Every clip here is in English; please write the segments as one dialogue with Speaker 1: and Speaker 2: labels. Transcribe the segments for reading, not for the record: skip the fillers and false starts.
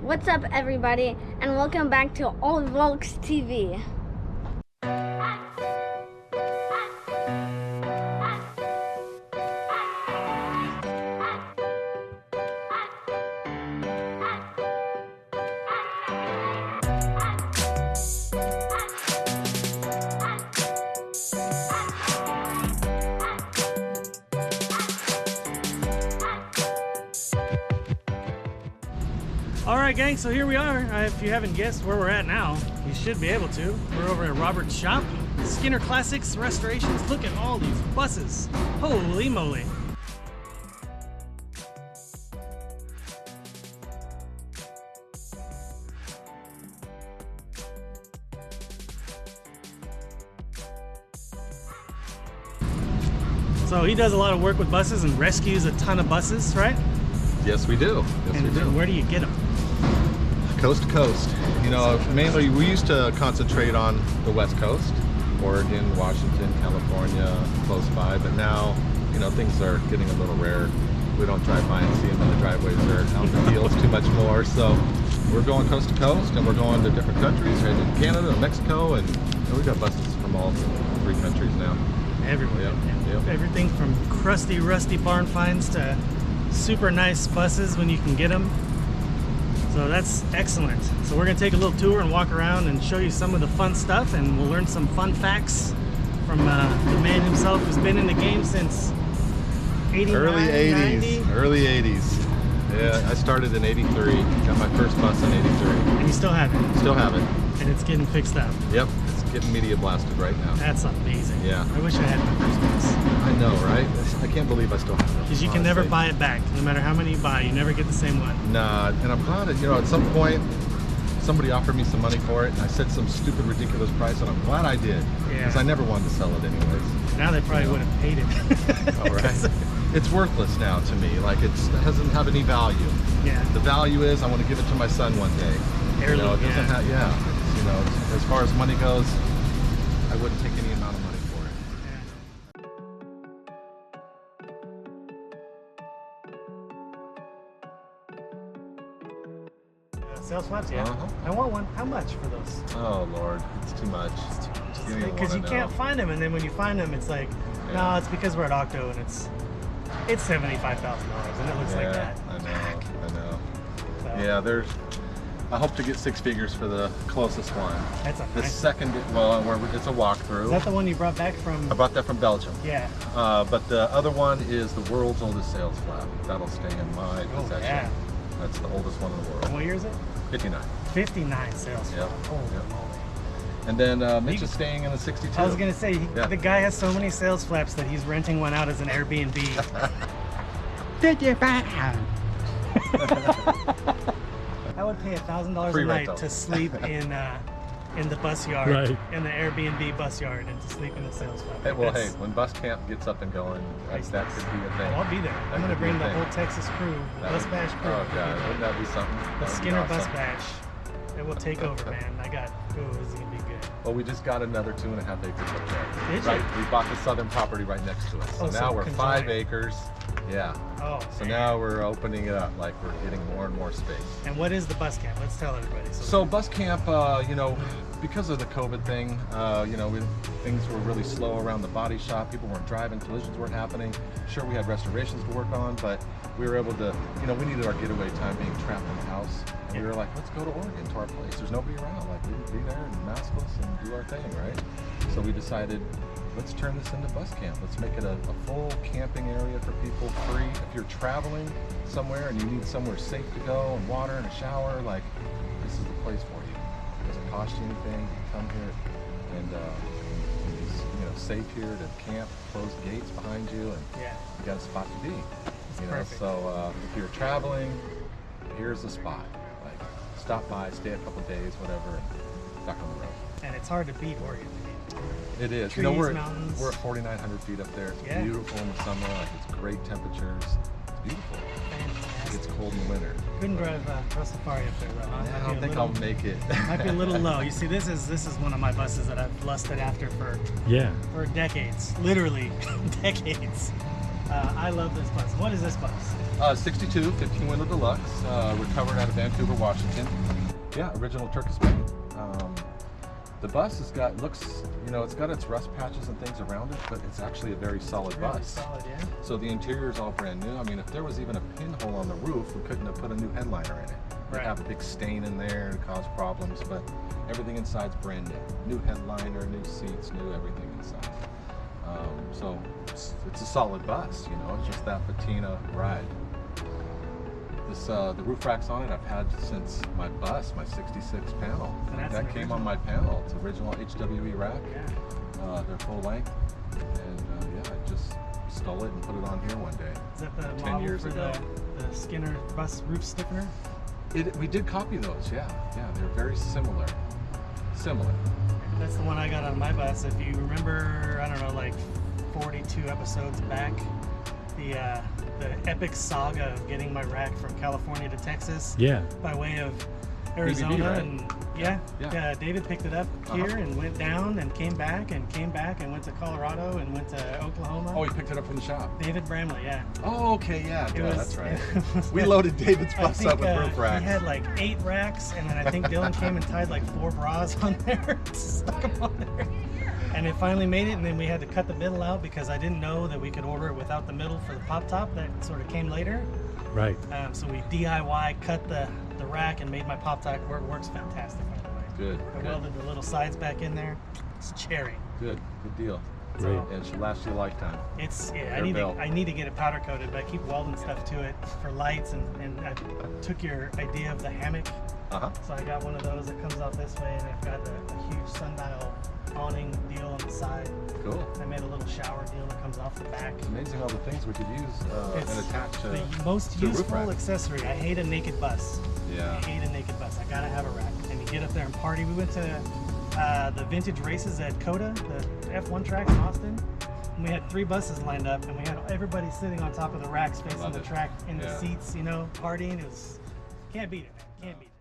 Speaker 1: What's up, everybody, and welcome back to Old Volks TV.
Speaker 2: Alright gang, so here we are. If you haven't guessed where we're at now, you should be able to. We're over at Robert's shop. Skinner Classics Restorations. Look at all these buses. Holy moly. So he does a lot of work with buses and rescues a ton of buses, right?
Speaker 3: Yes, we do. Yes, we do.
Speaker 2: And where do you get them?
Speaker 3: Coast to coast. You know, mainly we used to concentrate on the West Coast, Oregon, Washington, California, close by. But now, you know, things are getting a little rare. We don't drive by and see them in the driveways or out in the fields too much more. So we're going coast to coast, and we're going to different countries, right in Canada, Mexico, and we've got buses from all 3 countries now.
Speaker 2: Everywhere.
Speaker 3: Yep.
Speaker 2: Everything from crusty, rusty barn finds to super nice buses when you can get them. So that's excellent. So we're gonna take a little tour and walk around and show you some of the fun stuff, and we'll learn some fun facts from the man himself who's been in the game since 89,
Speaker 3: Early 80s.
Speaker 2: 90.
Speaker 3: Early 80s. Yeah, I started in 83. Got my first bus in 83.
Speaker 2: And you still have it.
Speaker 3: Still have it.
Speaker 2: And it's getting fixed up.
Speaker 3: Yep, it's getting media blasted right now.
Speaker 2: That's amazing.
Speaker 3: Yeah.
Speaker 2: I wish I had my first bus.
Speaker 3: I know, right? I can't believe I still have it.
Speaker 2: Because you can never buy it back. No matter how many you buy, you never get the same one.
Speaker 3: Nah, and I'm glad that, you know, at some point, somebody offered me some money for it, and I said some stupid, ridiculous price, and I'm glad I did.
Speaker 2: Yeah.
Speaker 3: Because I never wanted to sell it anyways.
Speaker 2: Now they probably would have paid it.
Speaker 3: All right. It's worthless now to me. Like, it doesn't have any value.
Speaker 2: Yeah.
Speaker 3: The value is I want to give it to my son one day.
Speaker 2: Heirloom,
Speaker 3: you know, it doesn't have, it's, you know, as far as money goes, I wouldn't take any amount of money for it.
Speaker 2: Sales flaps, yeah. I want one. How much for those?
Speaker 3: Oh Lord, it's too much.
Speaker 2: Because you can't find them, and then when you find them, it's like, no, it's because we're at Octo, and it's $75,000, and it looks like that.
Speaker 3: I know.
Speaker 2: So,
Speaker 3: Yeah, I hope to get 6 figures for the closest one.
Speaker 2: That's a
Speaker 3: The
Speaker 2: nice.
Speaker 3: second, it's a walkthrough.
Speaker 2: Is that the one you brought back from?
Speaker 3: I brought that from Belgium.
Speaker 2: Yeah.
Speaker 3: But the other one is the world's oldest sales flap. That'll stay in my possession.
Speaker 2: Yeah.
Speaker 3: That's the oldest one in the world.
Speaker 2: And what year is it?
Speaker 3: 59.
Speaker 2: 59 sales flap. Holy moly.
Speaker 3: And then Mitch is staying in the 62.
Speaker 2: I was gonna say, the guy has so many sales flaps that he's renting one out as an Airbnb. I would pay $1,000 a night
Speaker 3: rental.
Speaker 2: to sleep in the bus yard,
Speaker 4: Right.
Speaker 2: in the Airbnb bus yard, and to sleep in the sales flap.
Speaker 3: Hey, well, hey, when bus camp gets up and going, that could be a thing.
Speaker 2: I'll be there. I'm gonna
Speaker 3: could be
Speaker 2: bring
Speaker 3: a
Speaker 2: the
Speaker 3: thing.
Speaker 2: whole Texas crew, the bus bash crew.
Speaker 3: Oh God, wouldn't that be something?
Speaker 2: The
Speaker 3: That would be
Speaker 2: Skinner bus
Speaker 3: awesome.
Speaker 2: bash. It will take over, man. This is gonna be good.
Speaker 3: Well, we just got another 2.5 acres up there.
Speaker 2: Did you?
Speaker 3: Right, we bought the southern property right next to us. So
Speaker 2: Oh, so
Speaker 3: now we're
Speaker 2: conjoined.
Speaker 3: 5 acres. Yeah.
Speaker 2: Oh.
Speaker 3: So
Speaker 2: man.
Speaker 3: now we're opening it up, like we're getting more and more space.
Speaker 2: And what is the bus camp? Let's tell everybody.
Speaker 3: So bus camp, you know, because of the COVID thing, you know, things were really slow around the body shop. People weren't driving, collisions weren't happening. Sure, we had restorations to work on, but we were able to, you know, we needed our getaway time being trapped in the house. And we were like, let's go to Oregon, to our place. There's nobody around. Like, we can be there and maskless and do our thing, right? So we decided, let's turn this into bus camp. Let's make it a full camping area for people, free. If you're traveling somewhere and you need somewhere safe to go and water and a shower, like, this is the place for you. It doesn't cost you anything. You come here and it's, you know, safe here to camp, closed gates behind you, and you got a spot to be. You know,
Speaker 2: perfect.
Speaker 3: so if you're traveling, here's the spot. Like, stop by, stay a couple days, whatever, and back on the road.
Speaker 2: And it's hard to beat Oregon.
Speaker 3: It is.
Speaker 2: Trees,
Speaker 3: you know, we're
Speaker 2: mountains.
Speaker 3: at 4,900 feet up there. It's beautiful in the summer. Like, it's great temperatures. It's beautiful.
Speaker 2: Fantastic.
Speaker 3: It's cold in the winter.
Speaker 2: Couldn't drive Safari up there though. Huh?
Speaker 3: I don't think I'll make it.
Speaker 2: Might be a little low. You see, this is one of my buses that I've lusted after for decades, literally decades. I love this bus. What is this bus?
Speaker 3: 62, 15-window deluxe, recovered out of Vancouver, Washington. Yeah, original Turkish paint. The bus has got, looks, you know, it's got its rust patches and things around it, but it's actually a very solid bus.
Speaker 2: Solid, yeah.
Speaker 3: So the interior is all brand new. I mean, if there was even a pinhole on the roof, we couldn't have put a new headliner in it. We'd
Speaker 2: Right.
Speaker 3: have a big stain in there and cause problems, but everything inside's brand new. New headliner, new seats, new everything inside. So it's a solid bus, you know, it's just that patina ride. This, the roof racks on it I've had since my bus, my 66 panel. That came on my panel. It's original HWE rack.
Speaker 2: Yeah.
Speaker 3: They're full length. And yeah, I just stole it and put it on here one day.
Speaker 2: Is that the
Speaker 3: 10
Speaker 2: model
Speaker 3: years
Speaker 2: for
Speaker 3: ago.
Speaker 2: the Skinner bus roof stiffener?
Speaker 3: We did copy those, yeah. Yeah, they're very similar. Similar.
Speaker 2: That's the one I got on my bus. If you remember, I don't know, like 42 episodes back, the epic saga of getting my rack from California to Texas.
Speaker 4: Yeah.
Speaker 2: By way of Arizona,
Speaker 3: right?
Speaker 2: and yeah,
Speaker 3: Yeah.
Speaker 2: David picked it up here and went down and came back and went to Colorado and went to Oklahoma.
Speaker 3: Oh, you picked it up from the shop.
Speaker 2: David Bramley, yeah.
Speaker 3: Oh, okay, yeah,
Speaker 2: It was-
Speaker 3: that's right.
Speaker 2: it was-
Speaker 3: We loaded David's
Speaker 2: I
Speaker 3: bus
Speaker 2: think,
Speaker 3: up with roof racks.
Speaker 2: He had like 8 racks, and then I think Dylan came and tied like 4 bras on there, stuck them on there. And it finally made it, and then we had to cut the middle out because I didn't know that we could order it without the middle for the pop top. That sort of came later.
Speaker 4: Right.
Speaker 2: So we DIY cut the rack and made my pop top work. Works fantastic, by the way.
Speaker 3: Good,
Speaker 2: I
Speaker 3: good,
Speaker 2: welded the little sides back in there. It's cherry.
Speaker 3: good deal.
Speaker 4: Great.
Speaker 3: And it should last you a lifetime.
Speaker 2: It's yeah.
Speaker 3: Air
Speaker 2: I need to get it powder coated, but I keep welding stuff to it for lights, and I took your idea of the hammock. So I got one of those that comes off this way, and I've got a huge sundial awning deal on the side.
Speaker 3: Cool.
Speaker 2: I made a little shower deal that comes off the back.
Speaker 3: It's amazing all the things we could use
Speaker 2: It's
Speaker 3: and attach to
Speaker 2: the most
Speaker 3: to a roof
Speaker 2: useful
Speaker 3: rack.
Speaker 2: accessory. I hate a naked bus.
Speaker 3: Yeah.
Speaker 2: I hate a naked bus. I gotta have a rack. And you get up there and party. We went to the vintage races at COTA, the F1 track in Austin. And we had 3 buses lined up, and we had everybody sitting on top of the racks facing
Speaker 3: Love
Speaker 2: the
Speaker 3: it.
Speaker 2: track in the
Speaker 3: Yeah.
Speaker 2: seats, you know, partying. It was, can't beat it, man. Can't beat it.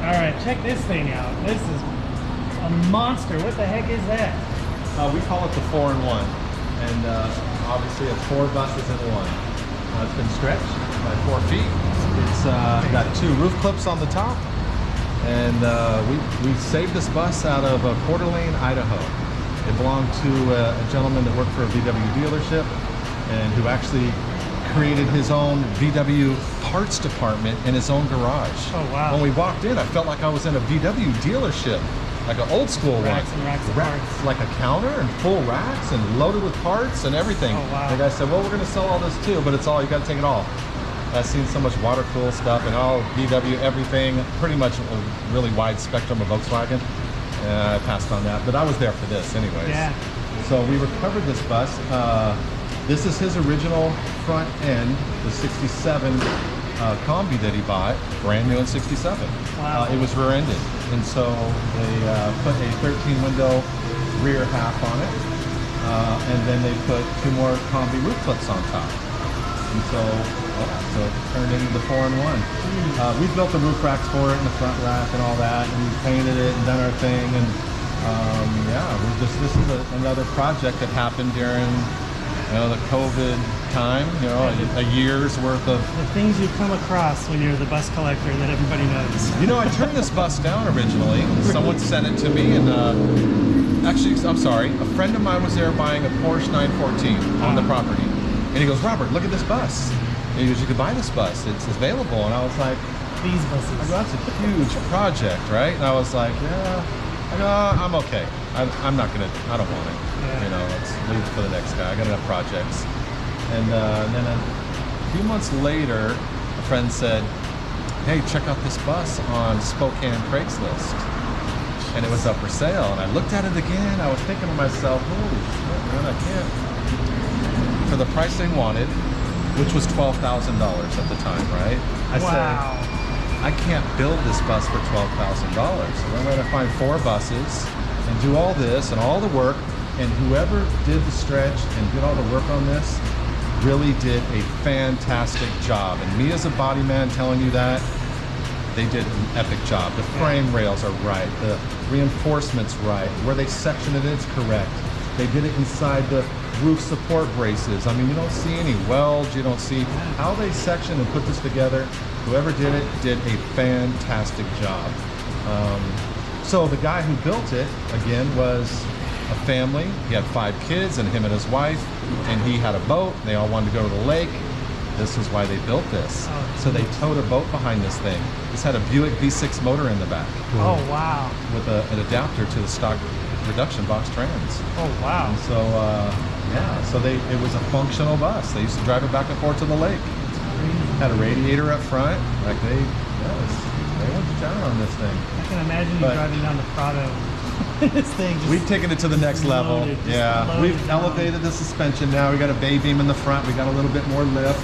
Speaker 2: All right, check this thing out. This is a monster. What the heck is that?
Speaker 3: We call it the 4-in-1, and obviously it's 4 buses in one. It's been stretched by 4 feet. It's got 2 roof clips on the top, and we saved this bus out of Coeur d'Alene, Idaho. It belonged to a gentleman that worked for a VW dealership, and who actually created his own VW parts department in his own garage.
Speaker 2: Oh, wow.
Speaker 3: When we walked in, I felt like I was in a VW dealership, like an old school
Speaker 2: Racks
Speaker 3: one.
Speaker 2: and racks of parts.
Speaker 3: Like a counter and full racks and loaded with parts and everything.
Speaker 2: Oh, wow.
Speaker 3: The guy said, well, we're going to sell all this too, but it's all, you got to take it all. I've seen so much water cool stuff and all VW, everything, pretty much a really wide spectrum of Volkswagen. I passed on that, but I was there for this anyways.
Speaker 2: Yeah.
Speaker 3: So we recovered this bus. This is his original front end, the 67 Combi that he bought, brand new in 67.
Speaker 2: Wow.
Speaker 3: It was rear-ended, and so they put a 13-window rear half on it, and then they put 2 more Combi roof clips on top. And so it turned into the 4-in-1. We built the roof racks for it, and the front rack and all that, and we painted it and done our thing, and yeah, this is another project that happened during the COVID time, a year's worth of...
Speaker 2: The things you come across when you're the bus collector that everybody knows.
Speaker 3: I turned this bus down originally. Someone sent it to me, and actually, I'm sorry, a friend of mine was there buying a Porsche 914 on the property. And he goes, Robert, look at this bus. And he goes, you could buy this bus, it's available. And I was like,
Speaker 2: These buses.
Speaker 3: I go, that's a huge project, right? And I was like, yeah, I'm okay. I'm not gonna, I don't want it.
Speaker 2: Yeah.
Speaker 3: Let's leave it for the next guy. I got enough projects. And then a few months later, a friend said, hey, check out this bus on Spokane Craigslist. And it was up for sale. And I looked at it again. I was thinking to myself, holy shit, man, I can't. For the price they wanted, which was $12,000 at the time, right? I said, I can't build this bus for $12,000. So I'm going to find 4 buses and do all this and all the work. And whoever did the stretch and did all the work on this really did a fantastic job. And me as a body man telling you that, they did an epic job. The frame rails are right, the reinforcements right, where they sectioned it's correct. They did it inside the roof support braces. I mean, you don't see any welds, you don't see how they sectioned and put this together. Whoever did it did a fantastic job. So the guy who built it, again, was a family. He had 5 kids and him and his wife, and he had a boat. They all wanted to go to the lake. This is why they built this. So they towed a boat behind this thing. This had a Buick V6 motor in the back.
Speaker 1: Oh, wow.
Speaker 3: With an adapter to the stock reduction box trans.
Speaker 2: Oh, wow.
Speaker 3: And so, yeah, so it was a functional bus. They used to drive it back and forth to the lake. Had a radiator up front. Like they went to town on this thing.
Speaker 2: I can imagine you driving down the Prado. This thing just
Speaker 3: we've taken it to the next level.
Speaker 2: Loaded,
Speaker 3: yeah, we've elevated the suspension now. We got a bay beam in the front. We got a little bit more lift.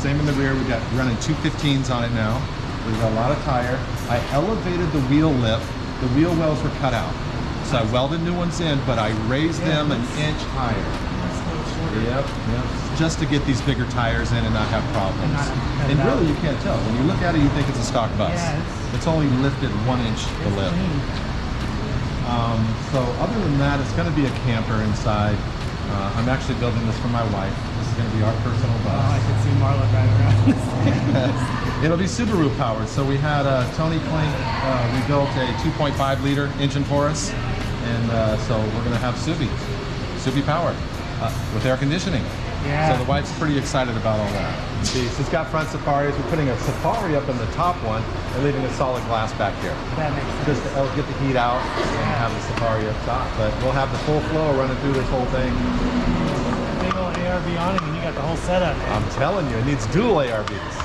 Speaker 3: Same in the rear. We're running 215s on it now. We've got a lot of tire. I elevated the wheel lip. The wheel wells were cut out. So I welded new ones in, but I raised them an inch higher. Yep. Just to get these bigger tires in and not have problems. And really, you can't tell. When you look at it, you think it's a stock bus.
Speaker 2: Yeah,
Speaker 3: it's only lifted 1 inch the lift. So other than that, it's going to be a camper inside. I'm actually building this for my wife. This is going to be our personal bus.
Speaker 2: Oh, I could see Marla driving around.
Speaker 3: It'll be Subaru powered. So we had Tony Klink, we built a 2.5 liter engine for us. And so we're going to have Subi powered with air conditioning.
Speaker 2: Yeah.
Speaker 3: So the wife's pretty excited about all that. See, so it's got front safaris. We're putting a safari up in the top one and leaving a solid glass back here.
Speaker 2: That makes sense.
Speaker 3: Just to get the heat out and have the safari up top. But we'll have the full flow running through this whole thing.
Speaker 2: Big old ARB awning and you got the whole setup, man.
Speaker 3: I'm telling you, it needs dual ARBs.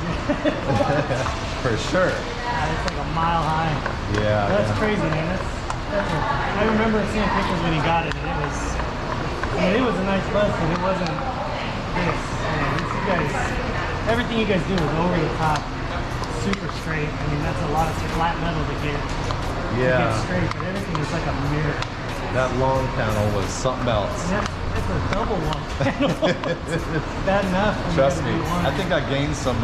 Speaker 3: For sure.
Speaker 2: Yeah, it's like a mile high.
Speaker 3: Yeah.
Speaker 2: That's crazy, man. I remember seeing pictures when he got it, and it was a nice bus, but it wasn't this. You guys, everything you guys do is over the top, super straight. I mean, that's a lot of flat metal to get straight, but everything is like a mirror.
Speaker 3: That long panel was something else.
Speaker 2: It's a double long panel. It's bad enough.
Speaker 3: Trust me, I think I gained some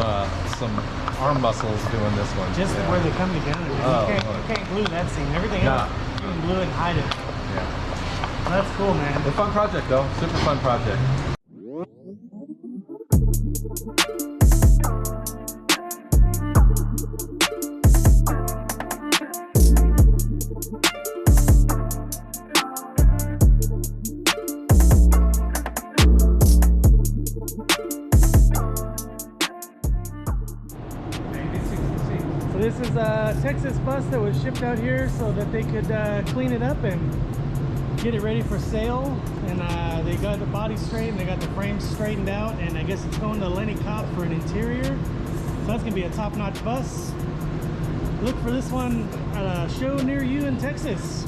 Speaker 3: arm muscles doing this one.
Speaker 2: Just where they come together. You can't glue that seam. Everything else, you can glue it and hide it.
Speaker 3: Yeah.
Speaker 2: Well, that's cool, man.
Speaker 3: It's a fun project, though. Super fun project.
Speaker 2: This is a Texas bus that was shipped out here so that they could clean it up and get it ready for sale. And they got the body straight and they got the frames straightened out. And I guess it's going to Lenny Cobb for an interior. So that's gonna be a top-notch bus. Look for this one at a show near you in Texas.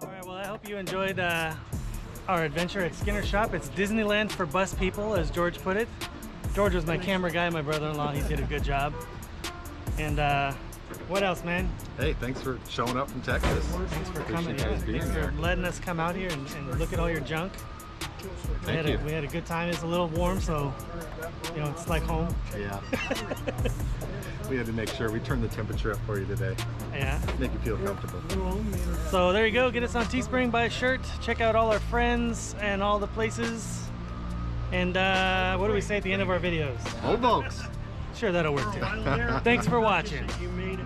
Speaker 2: All right, well, I hope you enjoyed our adventure at Skinner's Shop. It's Disneyland for bus people, as George put it. George was my camera guy, my brother-in-law. He did a good job. And what else, man?
Speaker 3: Hey, thanks for showing up from Texas.
Speaker 2: Thanks for coming.
Speaker 3: Appreciate you guys being
Speaker 2: Thanks
Speaker 3: here.
Speaker 2: for letting us come out here and look at all your junk.
Speaker 3: Thank you.
Speaker 2: We had a good time. It's a little warm, so you know it's like home.
Speaker 3: Yeah. We had to make sure we turned the temperature up for you today.
Speaker 2: Yeah.
Speaker 3: Make you feel comfortable.
Speaker 2: So there you go. Get us on Teespring, buy a shirt. Check out all our friends and all the places. And what do we say at the end of our videos?
Speaker 3: Oh, Volks.
Speaker 2: Sure, that'll work too. Thanks for watching.
Speaker 4: You made it.